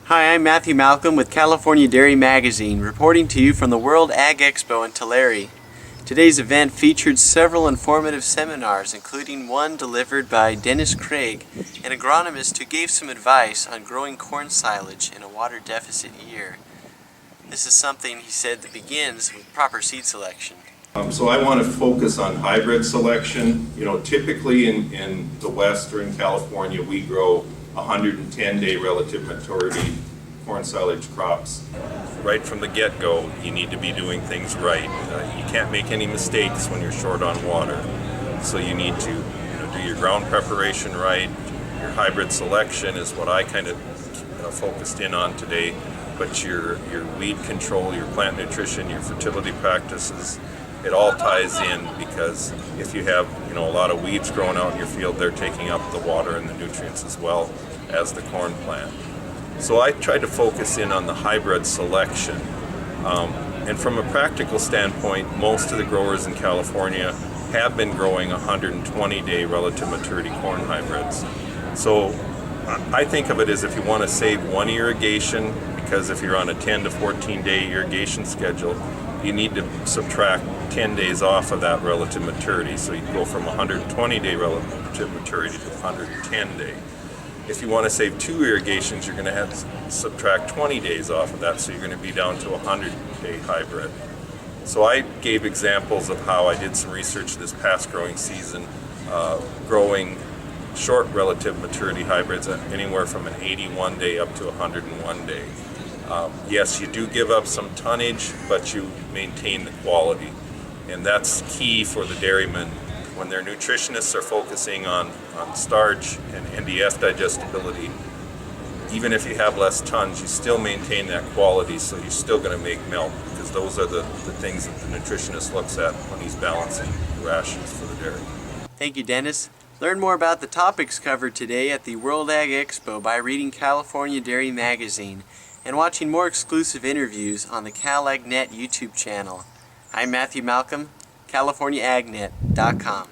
Hi, I'm Matthew Malcolm with California Dairy Magazine, reporting to you from the World Ag Expo in Tulare. Today's event featured several informative seminars, including one delivered by Dennis Craig, an agronomist who gave some advice on growing corn silage in a water deficit year. This is something, he said, that begins with proper seed selection. So I want to focus on hybrid selection. Typically in the West or in California, we grow 110-day relative maturity corn silage crops. Right from the get-go, you need to be doing things right. You can't make any mistakes when you're short on water. So you need to do your ground preparation right. Your hybrid selection is what I kind of focused in on today. But your weed control, your plant nutrition, your fertility practices, it all ties in, because if you have a lot of weeds growing out in your field, they're taking up the water and the nutrients as well as the corn plant. So I tried to focus in on the hybrid selection. And from a practical standpoint, most of the growers in California have been growing 120-day relative maturity corn hybrids. So I think of it as if you want to save one irrigation, because if you're on a 10 to 14-day irrigation schedule, you need to subtract 10 days off of that relative maturity. So you go from 120-day relative maturity to 110-day. If you want to save two irrigations, you're going to have to subtract 20 days off of that, so you're going to be down to a 100-day hybrid. So I gave examples of how I did some research this past growing season, growing short relative maturity hybrids at anywhere from an 81-day up to 101-day. Yes, you do give up some tonnage, but you maintain the quality. And that's key for the dairymen. When their nutritionists are focusing on starch and NDF digestibility, even if you have less tons, you still maintain that quality, so you're still going to make milk, because those are the things that the nutritionist looks at when he's balancing the rations for the dairy. Thank you, Dennis. Learn more about the topics covered today at the World Ag Expo by reading California Dairy Magazine and watching more exclusive interviews on the CalAgNet YouTube channel. I'm Matthew Malcolm, CaliforniaAgNet.com.